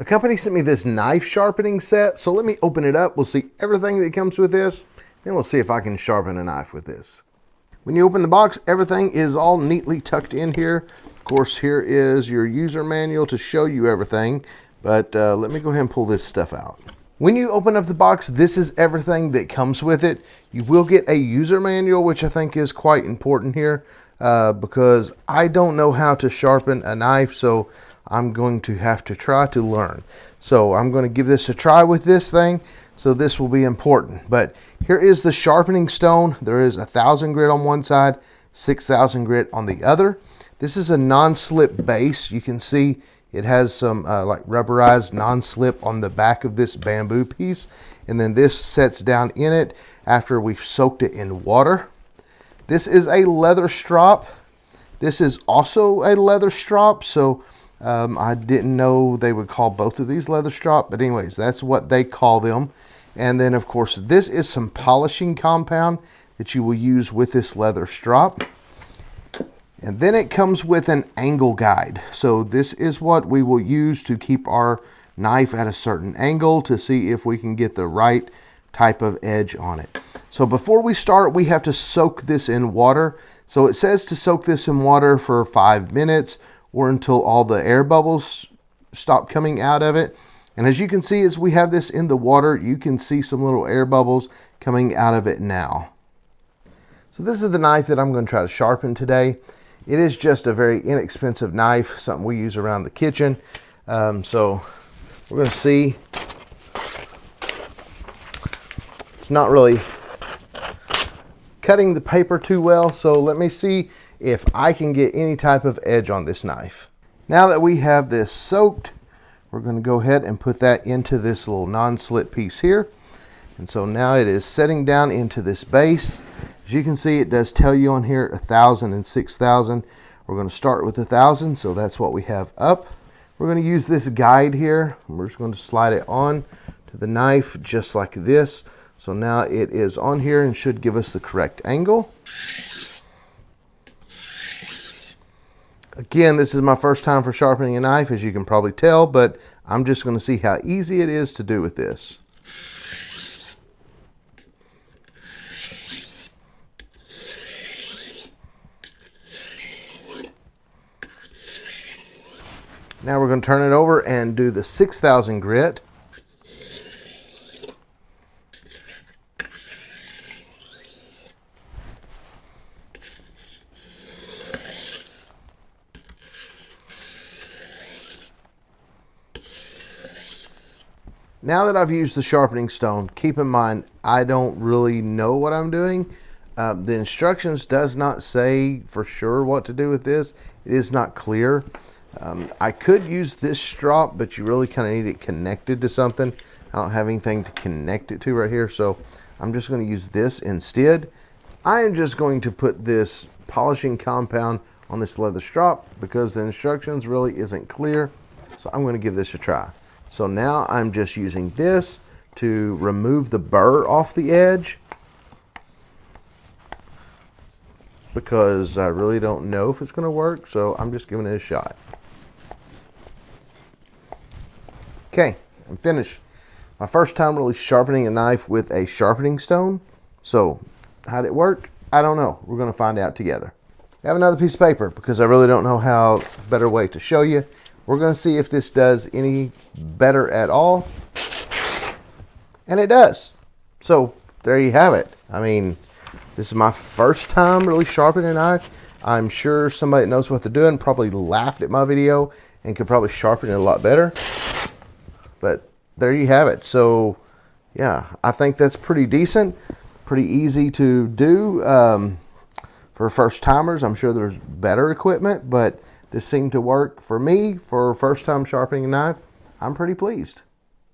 A company sent me this knife sharpening set, so let me open it up. We'll see everything that comes with this, then we'll see if I can sharpen a knife with this. When you open the box, everything is all neatly tucked in here. Of course, here is your user manual to show you everything, but let me go ahead and pull this stuff out. When you open up the box, this is everything that comes with it. You will get a user manual, which I think is quite important here because I don't know how to sharpen a knife, so I'm going to have to try to learn. So I'm going to give this a try with this thing, so this will be important. But here is the sharpening stone. There is 1,000 grit on one side, 6,000 grit on the other. This is a non-slip base. You can see it has some like rubberized non-slip on the back of this bamboo piece. And then this sets down in it after we've soaked it in water. This is a leather strop. This is also a leather strop. So I didn't know they would call both of these leather strop, but anyways, that's what they call them. And then of course, this is some polishing compound that you will use with this leather strop. And then it comes with an angle guide. So this is what we will use to keep our knife at a certain angle to see if we can get the right type of edge on it. So before we start, we have to soak this in water. So it says to soak this in water for 5 minutes or until all the air bubbles stop coming out of it. And as you can see, as we have this in the water, you can see some little air bubbles coming out of it now. So this is the knife that I'm going to try to sharpen today. It is just a very inexpensive knife, something we use around the kitchen. So we're going to see. It's not really cutting the paper too well, so let me see if I can get any type of edge on this knife. Now that we have this soaked, we're going to go ahead and put that into this little non-slip piece here. And so now it is setting down into this base. As you can see, it does tell you on here 1,000 and 6,000. We're going to start with 1,000, so that's what we have up. We're going to use this guide here. We're just going to slide it on to the knife just like this. So now it is on here and should give us the correct angle. Again, this is my first time for sharpening a knife, as you can probably tell, but I'm just going to see how easy it is to do with this. Now we're going to turn it over and do the 6,000 grit. Now that I've used the sharpening stone, keep in mind, I don't really know what I'm doing. The instructions does not say for sure what to do with this. It is not clear. I could use this strop, but you really kind of need it connected to something. I don't have anything to connect it to right here, so I'm just going to use this instead. I am just going to put this polishing compound on this leather strop because the instructions really isn't clear. So I'm going to give this a try. So now I'm just using this to remove the burr off the edge because I really don't know if it's going to work, so I'm just giving it a shot. Okay, I'm finished. My first time really sharpening a knife with a sharpening stone. So how'd it work? I don't know. We're going to find out together. I have another piece of paper because I really don't know how better way to show you. We're going to see if this does any better at all. And it does. So there you have it. I mean, this is my first time really sharpening a knife. I'm sure somebody that knows what they're doing probably laughed at my video and could probably sharpen it a lot better. But there you have it. So yeah, I think that's pretty decent, pretty easy to do for first timers. I'm sure there's better equipment, but this seemed to work for me for first time sharpening a knife. I'm pretty pleased.